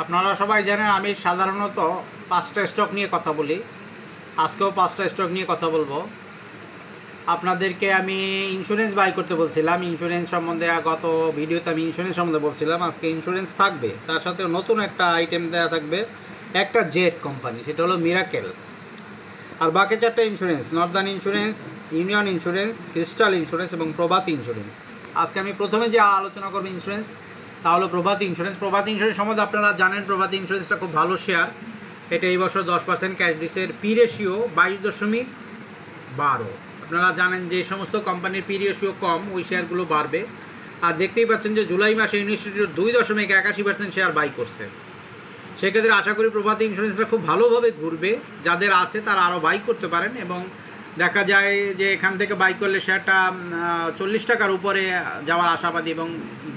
আপনারা সবাই জানেন আমি সাধারণত 5টা স্টক নিয়ে কথা বলি। আজকেও 5টা স্টক নিয়ে কথা বলবো। আপনাদেরকে আমি ইন্স্যুরেন্স বাই করতে বলছিলাম। ইন্স্যুরেন্স সম্বন্ধে গত ভিডিওতে আমি ইন্স্যুরেন্স সম্বন্ধে বলছিলাম। আজকে ইন্স্যুরেন্স থাকবে, তার সাথে নতুন একটা আইটেম দেওয়া থাকবে, একটা জেট কোম্পানি, সেটা হলো মিরাকেল। আর বাকি 4টা insurance, Northern insurance, union insurance, crystal insurance এবং প্রভাতী ইন্স্যুরেন্স। আজকে আমি প্রথমে যে আলোচনা করবো ইন্স্যুরেন্স, তা হলো প্রভাতী ইন্স্যুরেন্স। প্রভাতী ইন্স্যুরেন্স সম্বন্ধে আপনারা জানেন, প্রভাতী ইন্স্যুরেন্সটা খুব ভালো শেয়ার। এটা এই বছর 10% ক্যাশ দিচ্ছে। এর পি রেশিও 22.12। আপনারা জানেন যে সমস্ত কোম্পানির পি রেশিও কম, ওই শেয়ারগুলো বাড়বে। আর দেখতেই পাচ্ছেন যে জুলাই মাসে ইনস্টিটিউট 2.81% শেয়ার বাই করছে। সেক্ষেত্রে আশা করি প্রভাতী ইন্স্যুরেন্সটা খুব ভালোভাবে ঘুরবে। যাদের আছে তারা আরও বাই করতে পারেন, এবং দেখা যায় যে এখান থেকে বাই করলে শেয়ারটা 40 টাকার উপরে যাওয়ার আশাবাদী, এবং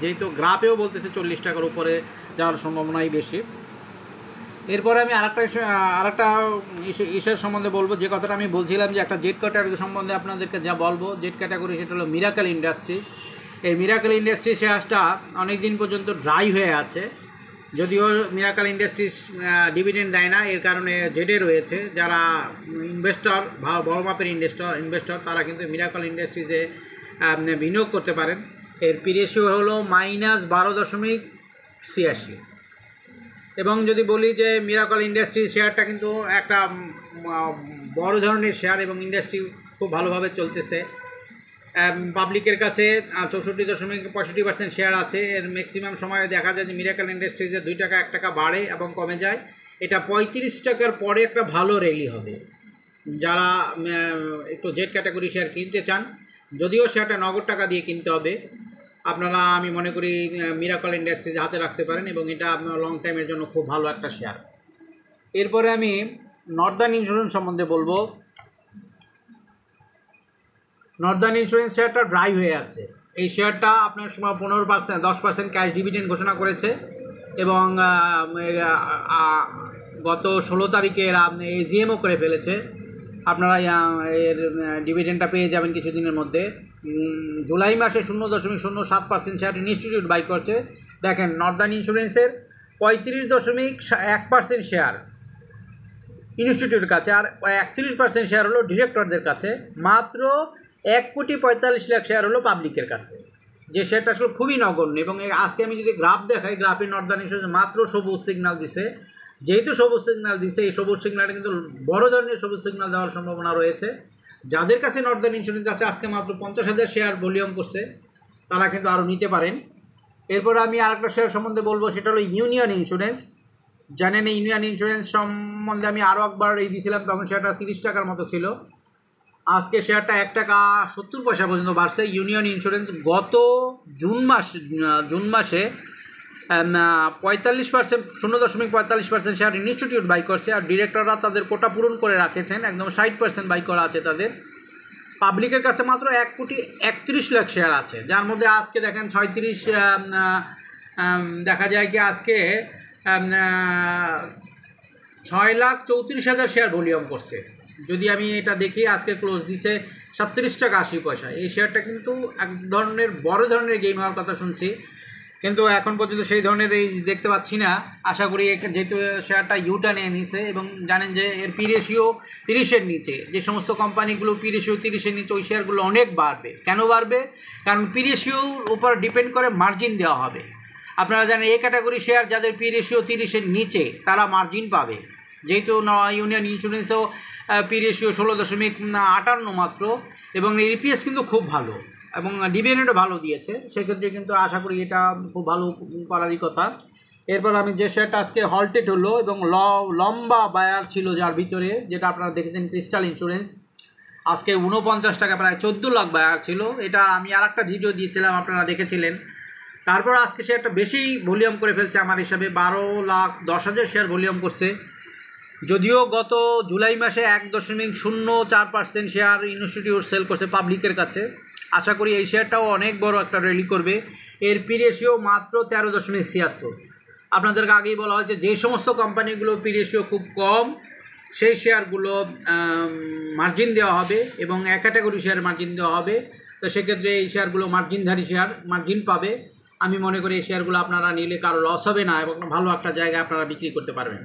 যেহেতু গ্রাফেও বলতেছে 40 টাকার উপরে যাওয়ার সম্ভাবনাই বেশি। এরপরে আমি আরেকটা ইসের সম্বন্ধে বলবো, যে কথাটা আমি বলছিলাম যে একটা জেট ক্যাটাগরি সম্বন্ধে আপনাদেরকে যা বলবো, জেট ক্যাটাগরি, সেটা হলো মিরাকেল ইন্ডাস্ট্রিজ। এই মিরাকেল ইন্ডাস্ট্রিজ শেয়ারটা অনেক দিন পর্যন্ত ড্রাই হয়ে আছে। যদিও মিরাকেল ইন্ডাস্ট্রিজ ডিভিডেন্ড দেয় না, এর কারণে জেডে রয়েছে। যারা ইনভেস্টর, বড় মাপের ইনভেস্টর, তারা কিন্তু মিরাকেল ইন্ডাস্ট্রিজে বিনিয়োগ করতে পারেন। এর পি রেশিও হলো -12.86। এবং যদি বলি যে মিরাকেল ইন্ডাস্ট্রিজ শেয়ারটা কিন্তু একটা বড় ধরনের শেয়ার, এবং ইন্ডাস্ট্রি খুব ভালোভাবে চলতেছে। পাবলিকের কাছে 64.65% শেয়ার আছে। এর ম্যাক্সিমাম সময়ে দেখা যায় যে মিরাকেল ইন্ডাস্ট্রিজে 2 টাকা 1 টাকা বাড়ে এবং কমে যায়। এটা 35 টাকার পরে একটা ভালো র্যালি হবে। যারা একটু জেড ক্যাটাগরি শেয়ার কিনতে চান, যদিও শেয়ারটা নগদ টাকা দিয়ে কিনতে হবে, আপনারা আমি মনে করি মিরাকেল ইন্ডাস্ট্রিজ হাতে রাখতে পারেন, এবং এটা আপনার লং টাইমের জন্য খুব ভালো একটা শেয়ার। এরপরে আমি নর্দার্ন ইন্স্যুরেন্স সম্বন্ধে বলবো। নর্দার্ন ইন্স্যুরেন্স শেয়ারটা ড্রাই হয়ে আছে। এই শেয়ারটা আপনার সময় 10% ক্যাশ ডিভিডেন্ড ঘোষণা করেছে, এবং গত 16 তারিখে এরা এজিএমও করে ফেলেছে। আপনারা এর ডিভিডেন্ডটা পেয়ে যাবেন কিছুদিনের মধ্যে। জুলাই মাসে 0.07% শেয়ার ইনস্টিটিউট বাই করছে। দেখেন, নর্দার্ন ইন্স্যুরেন্সের 35.1% শেয়ার ইনস্টিটিউটের কাছে, আর 31% শেয়ার হলো ডিরেক্টরদের কাছে। মাত্র 1.45 লাখ শেয়ার হলো পাবলিকের কাছে, যে শেয়ারটা আসলে খুবই নগণ্য। এবং আজকে আমি যদি গ্রাফ দেখাই, গ্রাফে নর্দার্ন ইন্স্যুরেন্স মাত্র সবুজ সিগন্যাল দিছে। যেহেতু সবুজ সিগন্যাল দিছে, এই সবুজ সিগন্যালটা কিন্তু বড় ধরনের সবুজ সিগন্যাল দেওয়ার সম্ভাবনা রয়েছে। যাদের কাছে নর্দার্ন ইন্স্যুরেন্স আছে, আজকে মাত্র 50,000 শেয়ার ভলিউম করছে, তারা কিন্তু আরও নিতে পারেন। এরপর আমি আরেকটা শেয়ার সম্বন্ধে বলবো, সেটা হলো ইউনিয়ন ইন্স্যুরেন্স। জানেন, এই ইউনিয়ন ইন্স্যুরেন্স সম্বন্ধে আমি আরও একবার দিয়েছিলাম, তখন শেয়ারটা 30 টাকার মতো ছিল। আজকে শেয়ারটা 1 টাকা 70 পয়সা পর্যন্ত বাড়ছে। ইউনিয়ন ইন্স্যুরেন্স গত জুন মাসে 0.45% শেয়ার ইনস্টিটিউট বাই করছে, আর ডিরেক্টররা তাদের কোটা পূরণ করে রাখেছেন। একদম 60% বাই করা আছে তাদের। পাবলিকের কাছে মাত্র 1.31 লাখ শেয়ার আছে, যার মধ্যে আজকে দেখেন 36, দেখা যায় কি আজকে 6,34,000 শেয়ার ভলিউম করছে। যদি আমি এটা দেখি, আজকে ক্লোজ দিচ্ছে 37 টাকা 80 পয়সা। এই শেয়ারটা কিন্তু এক ধরনের বড় ধরনের গেম হওয়ার কথা শুনছি, কিন্তু এখন পর্যন্ত সেই ধরনের এই দেখতে পাচ্ছি না। আশা করি যেহেতু শেয়ারটা ইউটার্ন নিয়ে নিছে, এবং জানেন যে এর পি রেশিও 30-এর নিচে, যে সমস্ত কোম্পানিগুলো পি রেশিও 30-এর নিচে, ওই শেয়ারগুলো অনেক বাড়বে। কেন বাড়বে? কারণ পি রেশিওর উপর ডিপেন্ড করে মার্জিন দেওয়া হবে। আপনারা জানেন, এ ক্যাটাগরি শেয়ার যাদের পি রেশিও 30-এর নিচে, তারা মার্জিন পাবে। যেহেতু ইউনিয়ন ইন্স্যুরেন্সেও পি রেশিও 16.58 মাত্র, এবং ইপিএস কিন্তু খুব ভালো, এবং ডিভিডেন্ডও ভালো দিয়েছে। সেক্ষেত্রে কিন্তু আশা করি এটা খুব ভালো করারই কথা। এরপর আমি যে শেয়ারটা আজকে হল্টেড হলো, এবং লম্বা বায়ার ছিল যার ভিতরে, যেটা আপনারা দেখেছেন, ক্রিস্টাল ইন্স্যুরেন্স। আজকে 49 টাকা, প্রায় 14 লাখ বায়ার ছিল। এটা আমি আর একটা ভিডিও দিয়েছিলাম, আপনারা দেখেছিলেন। তারপর আজকে শেয়ারটা বেশি ভলিউম করে ফেলছে, আমার হিসাবে 12,10,000 শেয়ার ভলিউম করছে। যদিও গত জুলাই মাসে 1.04% শেয়ার ইনস্টিটিউট সেল করছে পাবলিকের কাছে। আশা করি এই শেয়ারটাও অনেক বড় একটা র্যালি করবে। এর পি রেশিও মাত্র 13.76। আপনাদেরকে আগেই বলা হয়েছে, যে সমস্ত কোম্পানিগুলো পি রেশিও খুব কম, সেই শেয়ারগুলো মার্জিন দেওয়া হবে, এবং এক ক্যাটাগরি শেয়ার মার্জিন দেওয়া হবে। তো সেক্ষেত্রে এই শেয়ারগুলো মার্জিনধারী শেয়ার, মার্জিন পাবে। আমি মনে করি এই শেয়ারগুলো আপনারা নিলে কারো লস হবে না এবং ভালো একটা জায়গায় আপনারা বিক্রি করতে পারবেন।